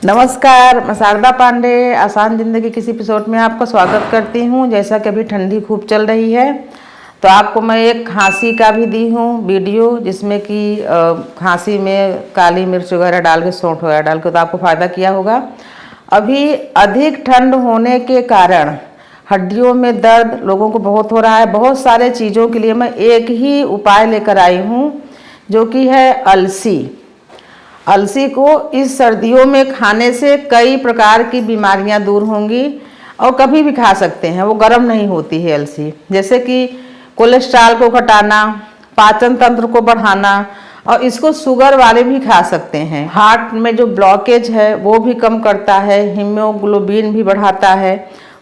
नमस्कार, मैं शारदा पांडे आसान ज़िंदगी किसी एपिसोड में आपका स्वागत करती हूँ। जैसा कि अभी ठंडी खूब चल रही है तो आपको मैं एक खांसी का भी दी हूँ वीडियो, जिसमें कि खांसी में काली मिर्च वगैरह डाल के, सौंठ वगैरह डाल के, तो आपको फ़ायदा किया होगा। अभी अधिक ठंड होने के कारण हड्डियों में दर्द लोगों को बहुत हो रहा है। बहुत सारे चीज़ों के लिए मैं एक ही उपाय लेकर आई हूँ, जो कि है अलसी। अलसी को इस सर्दियों में खाने से कई प्रकार की बीमारियां दूर होंगी और कभी भी खा सकते हैं। वो गर्म नहीं होती है अलसी, जैसे कि कोलेस्ट्रॉल को घटाना, पाचन तंत्र को बढ़ाना, और इसको शुगर वाले भी खा सकते हैं। हार्ट में जो ब्लॉकेज है वो भी कम करता है, हीमोग्लोबिन भी बढ़ाता है।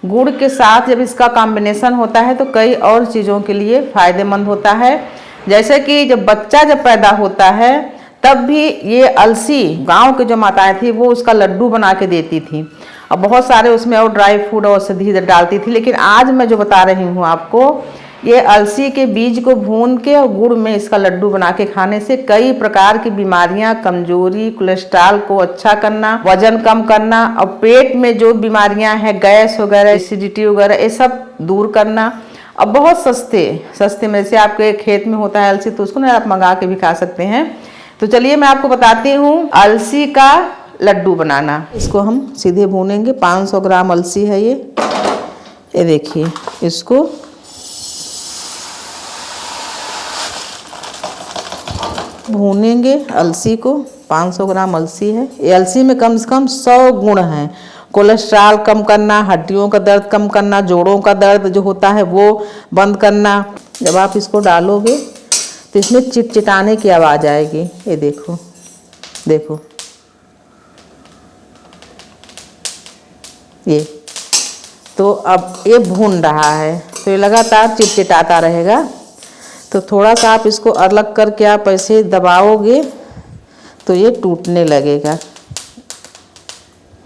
गुड़ के साथ जब इसका कॉम्बिनेशन होता है तो कई और चीज़ों के लिए फ़ायदेमंद होता है। जैसे कि जब बच्चा पैदा होता है तब भी ये अलसी गांव के जो माताएं थी वो उसका लड्डू बना के देती थी, और बहुत सारे उसमें और ड्राई फ्रूट और औषधि डालती थी। लेकिन आज मैं जो बता रही हूँ आपको, ये अलसी के बीज को भून के और गुड़ में इसका लड्डू बना के खाने से कई प्रकार की बीमारियां, कमजोरी, कोलेस्ट्रॉल को अच्छा करना, वजन कम करना, और पेट में जो बीमारियां हैं, गैस वगैरह, एसिडिटी वगैरह, ये सब दूर करना। अब बहुत सस्ते में, जैसे आपके खेत में होता है अलसी तो उसको ना आप मंगा के भी खा सकते हैं। तो चलिए मैं आपको बताती हूँ अलसी का लड्डू बनाना। इसको हम सीधे भूनेंगे। 500 ग्राम अलसी है ये देखिए। इसको भूनेंगे अलसी को। 500 ग्राम अलसी है। ये अलसी में कम से कम 100 गुण हैं। कोलेस्ट्रॉल कम करना, हड्डियों का दर्द कम करना, जोड़ों का दर्द जो होता है वो बंद करना। जब आप इसको डालोगे तो इसमें चिटचिटाने की आवाज़ आएगी। ये देखो देखो, ये तो अब ये भून रहा है तो ये लगातार चिटचिटाता रहेगा। तो थोड़ा सा आप इसको अलग करके आप ऐसे दबाओगे तो ये टूटने लगेगा।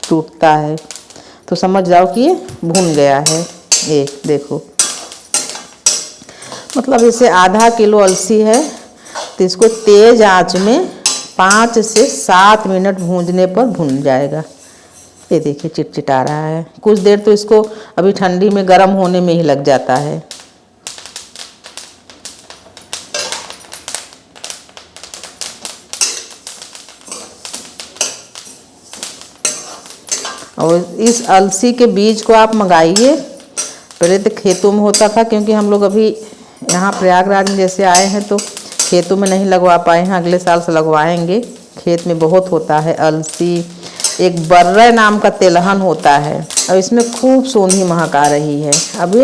टूटता है तो समझ जाओ कि ये भून गया है। ये देखो, मतलब इसे आधा किलो अलसी है तो इसको तेज़ आंच में 5 से 7 मिनट भूनने पर भून जाएगा। ये देखिए चिटचिटा रहा है। कुछ देर तो इसको अभी ठंडी में गर्म होने में ही लग जाता है। और इस अलसी के बीज को आप मंगाइए। पहले तो खेतों में होता था, क्योंकि हम लोग अभी यहाँ प्रयागराज में जैसे आए हैं तो खेतों में नहीं लगवा पाए हैं। अगले साल से लगवाएंगे। खेत में बहुत होता है अलसी। एक बर्रे नाम का तेलहन होता है और इसमें खूब सोंधी महक आ रही है। अब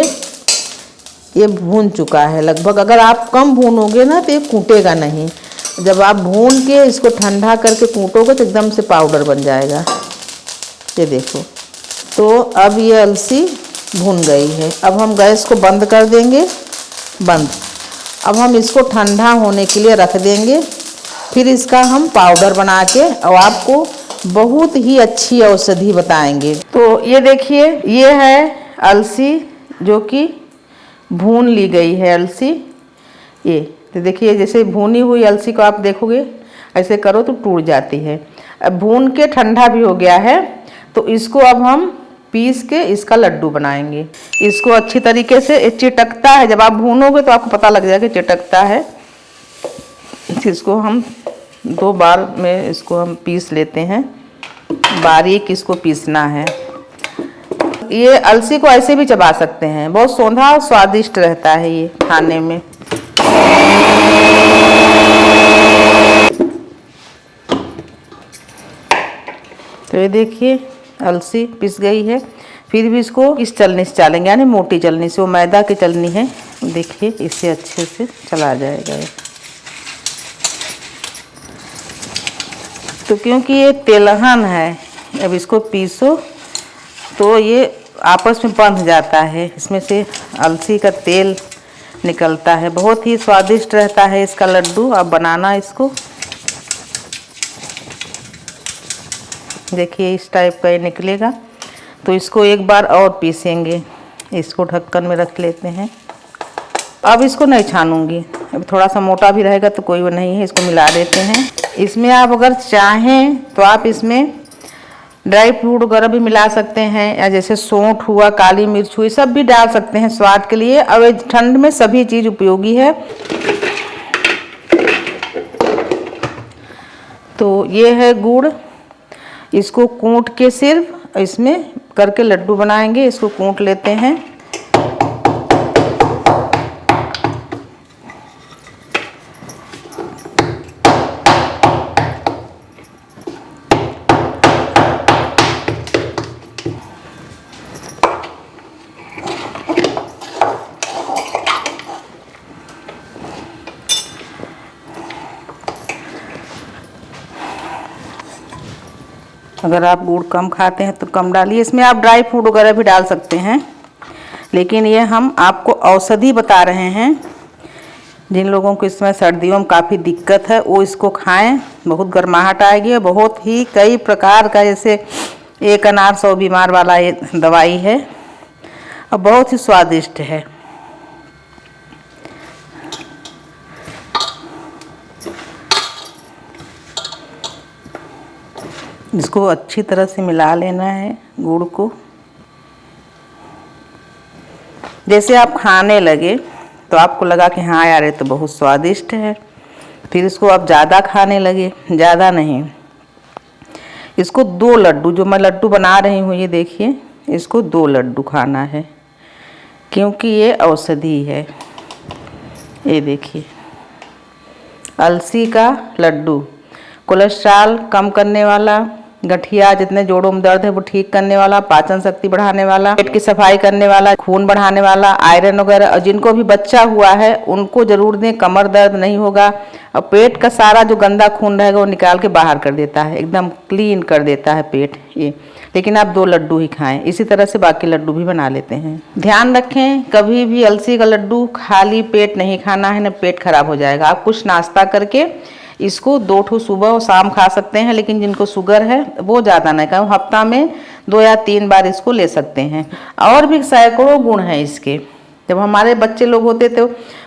ये भून चुका है लगभग। अगर आप कम भूनोगे ना तो ये कूटेगा नहीं। जब आप भून के इसको ठंडा करके कूटोगे तो एकदम से पाउडर बन जाएगा। ये देखो, तो अब ये अलसी भून गई है। अब हम गैस को बंद कर देंगे। बंद। अब हम इसको ठंडा होने के लिए रख देंगे। फिर इसका हम पाउडर बना के और आपको बहुत ही अच्छी औषधि बताएंगे। तो ये देखिए, ये है अलसी जो कि भून ली गई है अलसी। ये तो देखिए, जैसे भुनी हुई अलसी को आप देखोगे ऐसे करो तो टूट जाती है। अब भून के ठंडा भी हो गया है तो इसको अब हम पीस के इसका लड्डू बनाएंगे। इसको अच्छी तरीके से चिटकता है। जब आप भूनोगे तो आपको पता लग जाएगा चिटकता है। इसको हम 2 बार में इसको हम पीस लेते हैं। बारीक इसको पीसना है। ये अलसी को ऐसे भी चबा सकते हैं। बहुत सौंधा और स्वादिष्ट रहता है ये खाने में। तो ये देखिए अलसी पिस गई है। फिर भी इसको इस चलनी से चालेंगे, यानी मोटी चलनी से। वो मैदा की चलनी है, देखिए इससे अच्छे से चला जाएगा। तो क्योंकि ये तेलहन है, अब इसको पीसो तो ये आपस में बंध जाता है। इसमें से अलसी का तेल निकलता है। बहुत ही स्वादिष्ट रहता है इसका लड्डू। आप बनाना इसको। देखिए इस टाइप का ये निकलेगा। तो इसको एक बार और पीसेंगे। इसको ढक्कन में रख लेते हैं। अब इसको नहीं छानूंगी। अब थोड़ा सा मोटा भी रहेगा तो कोई वो नहीं है। इसको मिला देते हैं। इसमें आप अगर चाहें तो आप इसमें ड्राई फ्रूट वगैरह भी मिला सकते हैं, या जैसे सौंठ हुआ, काली मिर्च हुई, सब भी डाल सकते हैं स्वाद के लिए। और ठंड में सभी चीज़ उपयोगी है। तो ये है गुड़, इसको कूट के सिर्फ इसमें करके लड्डू बनाएंगे। इसको कूट लेते हैं। अगर आप गुड़ कम खाते हैं तो कम डालिए। इसमें आप ड्राई फ्रूट वगैरह भी डाल सकते हैं, लेकिन ये हम आपको औषधि बता रहे हैं। जिन लोगों को इस समय सर्दियों में काफ़ी दिक्कत है वो इसको खाएं, बहुत गर्माहट आएगी। बहुत ही कई प्रकार का, जैसे एक अनार 100 बीमार वाला ये दवाई है और बहुत ही स्वादिष्ट है। इसको अच्छी तरह से मिला लेना है गुड़ को। जैसे आप खाने लगे तो आपको लगा कि हाँ यार ये तो बहुत स्वादिष्ट है, फिर इसको आप ज़्यादा खाने लगे, ज़्यादा नहीं। इसको 2 लड्डू, जो मैं लड्डू बना रही हूँ ये देखिए, इसको 2 लड्डू खाना है, क्योंकि ये औषधि है। ये देखिए, अलसी का लड्डू, कोलेस्ट्रॉल कम करने वाला, गठिया जितने जोड़ों में दर्द है वो ठीक करने वाला, पाचन शक्ति बढ़ाने वाला, पेट की सफाई करने वाला, खून बढ़ाने वाला, आयरन वगैरह। और जिनको भी बच्चा हुआ है उनको जरूर दें, कमर दर्द नहीं होगा। और पेट का सारा जो गंदा खून रहेगा वो निकाल के बाहर कर देता है, एकदम क्लीन कर देता है पेट ये। लेकिन आप 2 लड्डू ही खाएं। इसी तरह से बाकी लड्डू भी बना लेते हैं। ध्यान रखें, कभी भी अलसी का लड्डू खाली पेट नहीं खाना है, न पेट खराब हो जाएगा। आप कुछ नाश्ता करके इसको 2 ठो सुबह और शाम खा सकते हैं, लेकिन जिनको शुगर है वो ज़्यादा नहीं खाएं, हफ्ता में 2 या 3 बार इसको ले सकते हैं। और भी सैकड़ों गुण हैं इसके। जब हमारे बच्चे लोग होते थे,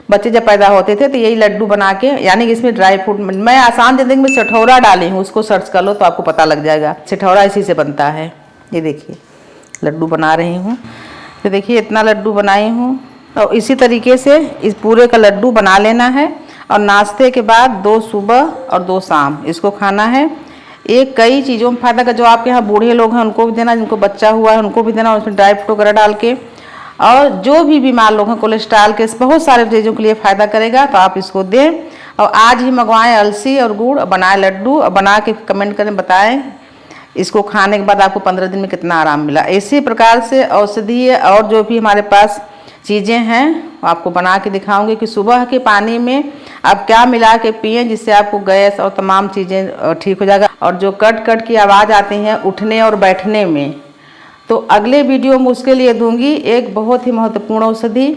बच्चे जब पैदा होते थे तो यही लड्डू बना के, यानी कि इसमें ड्राई फ्रूट, मैं आसान जिंदगी में सिठौरा डाली हूँ, उसको सर्च कर लो तो आपको पता लग जाएगा। सिठौरा इसी से बनता है। ये देखिए लड्डू बना रही हूँ, तो देखिए इतना लड्डू बनाई हूँ। और इसी तरीके से इस पूरे का लड्डू बना लेना है, और नाश्ते के बाद 2 सुबह और 2 शाम इसको खाना है। एक कई चीज़ों में फायदा का, जो आपके यहाँ बूढ़े लोग हैं उनको भी देना, जिनको बच्चा हुआ है उनको भी देना, उसमें ड्राई फ्रूट वगैरह डाल के। और जो भी बीमार लोग हैं कोलेस्ट्रॉल के, बहुत सारे चीज़ों के लिए फ़ायदा करेगा, तो आप इसको दें। और आज ही मंगवाएं अलसी और गुड़, बनाए लड्डू, और बना के कमेंट करें, बताएं इसको खाने के बाद आपको 15 दिन में कितना आराम मिला। इसी प्रकार से औषधीय और जो भी हमारे पास चीज़ें हैं आपको बना के दिखाऊंगी कि सुबह के पानी में आप क्या मिला के पिए, जिससे आपको गैस और तमाम चीज़ें ठीक हो जाएगा। और जो कट कट की आवाज़ आती हैं उठने और बैठने में, तो अगले वीडियो में उसके लिए दूंगी एक बहुत ही महत्वपूर्ण औषधि।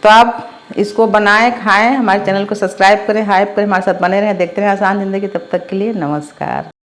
तो आप इसको बनाएं, खाएं। हमारे चैनल को सब्सक्राइब करें, हाइप करें, हमारे साथ बने रहें, देखते रहें आसान ज़िंदगी। तब तक के लिए नमस्कार।